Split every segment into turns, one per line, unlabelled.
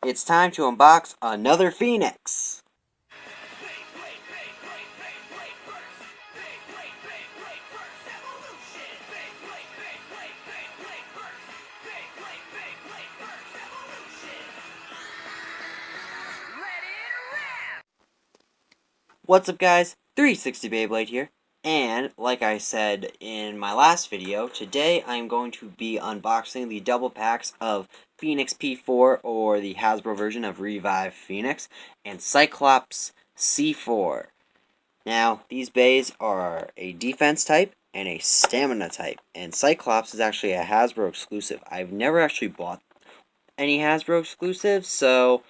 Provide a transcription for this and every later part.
it's time to unbox another Pheonix. What's up, guys? 360 Beyblade here, and like I said in my last video, today I'm going to be unboxing the double packs of Pheonix P4, or the Hasbro version of Revive Pheonix, and Cyclops C4. Now, these bays are a defense type and a stamina type, and Cyclops is actually a Hasbro exclusive. I've never actually bought any Hasbro exclusives, so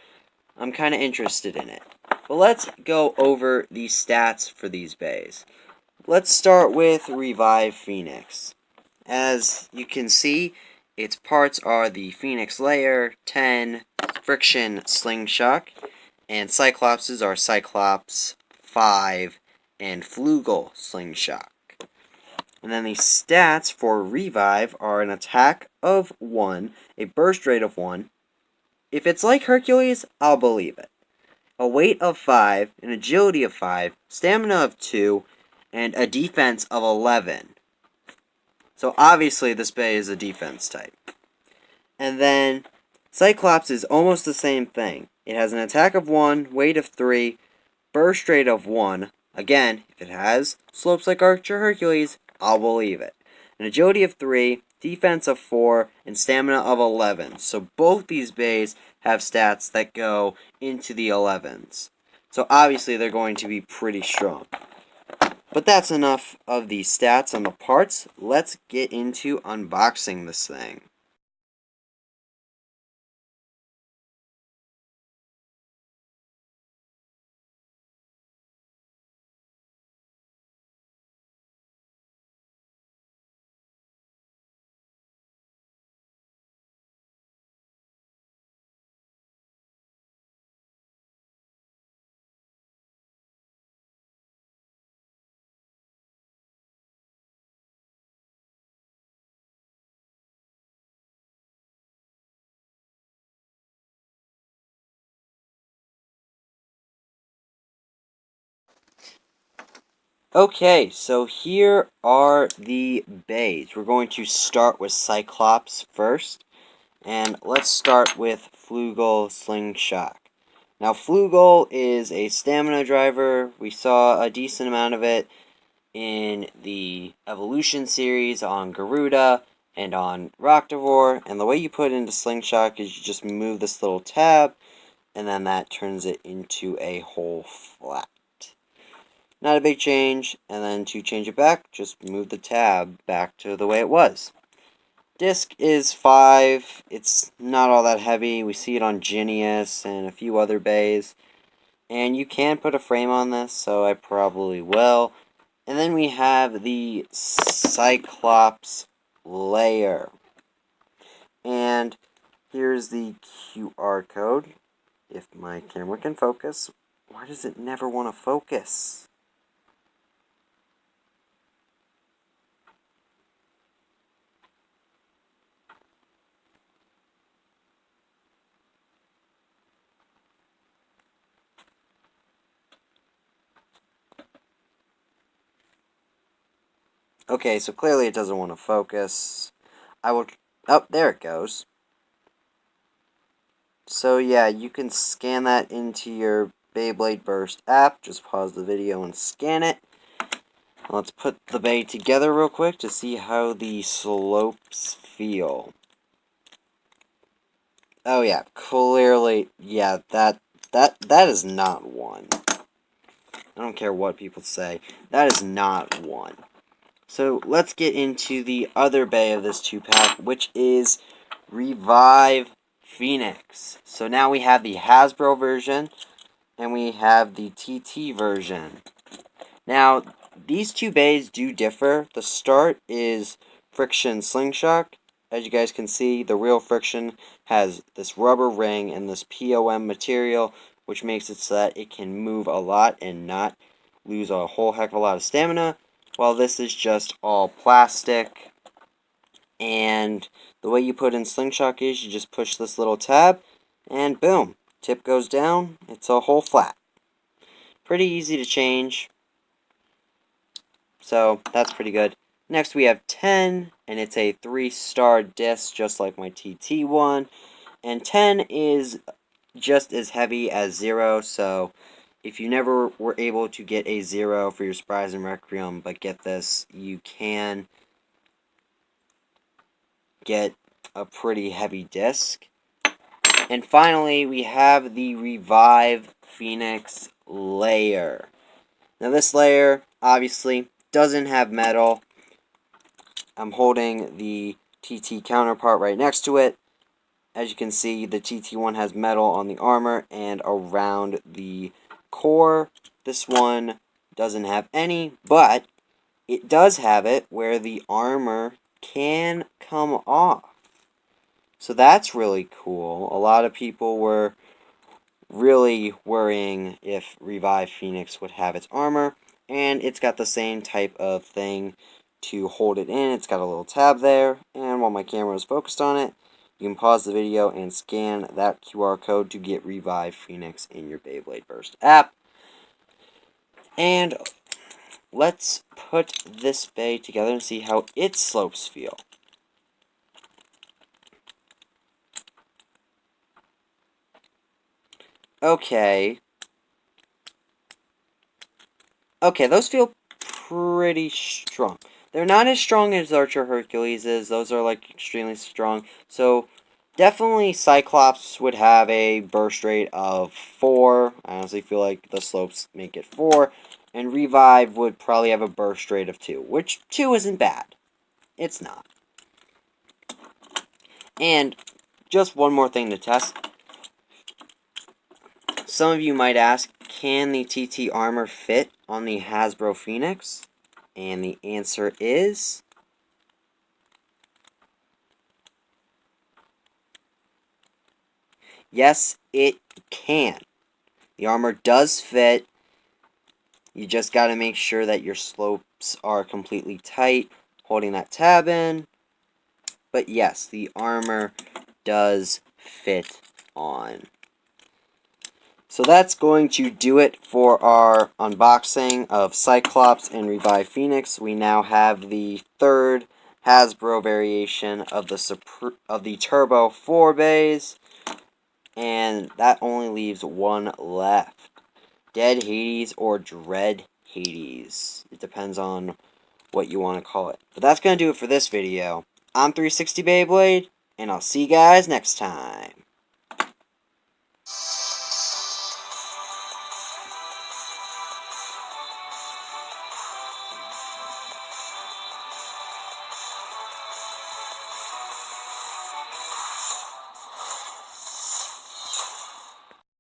I'm kind of interested in it. But let's go over the stats for these bays. Let's start with Revive Pheonix. As you can see, its parts are the Pheonix Layer, 10, Friction Slingshot, and Cyclops's are Cyclops, 5, and Flugel Slingshot. And then the stats for Revive are an attack of 1, a burst rate of 1. If it's like Hercules, I'll believe it. A weight of 5, an agility of 5, stamina of 2, and a defense of 11. So obviously this bay is a defense type. And then Cyclops is almost the same thing. It has an attack of 1, weight of 3, burst rate of 1. Again, if it has slopes like Archer Hercules, I'll believe it. An agility of 3, defense of 4, and stamina of 11. So both these bays have stats that go into the 11s. So obviously they're going to be pretty strong. But that's enough of the stats on the parts. Let's get into unboxing this thing. Okay, so here are the bays. We're going to start with Cyclops first. And let's start with Flugel Slingshot. Now, Flugel is a stamina driver. We saw a decent amount of it in the Evolution series on Garuda and on Rocktavor. And the way you put it into Slingshot is you just move this little tab, and then that turns it into a whole flat. Not a big change, and then to change it back, just move the tab back to the way it was. Disc is 5. It's not all that heavy. We see it on Genius and a few other bays. And you can put a frame on this, so I probably will. And then we have the Cyclops layer. And here's the QR code. If my camera can focus. Why does it never want to focus? Okay, so clearly it doesn't want to focus. Oh, there it goes. So yeah, you can scan that into your Beyblade Burst app. Just pause the video and scan it. Let's put the bay together real quick to see how the slopes feel. Oh yeah, clearly, yeah, that is not 1. I don't care what people say. That is not 1. So let's get into the other bay of this 2-pack, which is Revive Pheonix. So now we have the Hasbro version, and we have the TT version. Now, these two bays do differ. The start is Friction Slingshot. As you guys can see, the real Friction has this rubber ring and this POM material, which makes it so that it can move a lot and not lose a whole heck of a lot of stamina, while this is just all plastic. And the way you put in Slingshot is you just push this little tab, and boom, tip goes down, it's a whole flat. Pretty easy to change, so that's pretty good. Next we have 10, and it's a 3-star disc, just like my TT one. And 10 is just as heavy as 0, so if you never were able to get a 0 for your Surprise and Requiem, but get this, you can get a pretty heavy disc. And finally, we have the Revive Pheonix layer. Now this layer, obviously, doesn't have metal. I'm holding the TT counterpart right next to it. As you can see, the TT1 has metal on the armor and around the core. This one doesn't have any, but it does have it where the armor can come off. So that's really cool. A lot of people were really worrying if Revive Pheonix would have its armor, and it's got the same type of thing to hold it in. It's got a little tab there, and while my camera is focused on it, you can pause the video and scan that QR code to get Revive Pheonix in your Beyblade Burst app. And let's put this bay together and see how its slopes feel. Okay, those feel pretty strong. They're not as strong as Archer Hercules is. Those are, like, extremely strong. So, definitely Cyclops would have a burst rate of 4. I honestly feel like the slopes make it 4. And Revive would probably have a burst rate of 2. Which, 2 isn't bad. It's not. And, just one more thing to test. Some of you might ask, can the TT armor fit on the Hasbro Pheonix? And the answer is yes, it can. The armor does fit. You just got to make sure that your slopes are completely tight, holding that tab in. But yes, the armor does fit on. So that's going to do it for our unboxing of Cyclops and Revive Pheonix. We now have the third Hasbro variation of the Turbo 4 bays, and that only leaves one left. Dead Hades or Dread Hades. It depends on what you want to call it. But that's going to do it for this video. I'm 360 Beyblade, and I'll see you guys next time.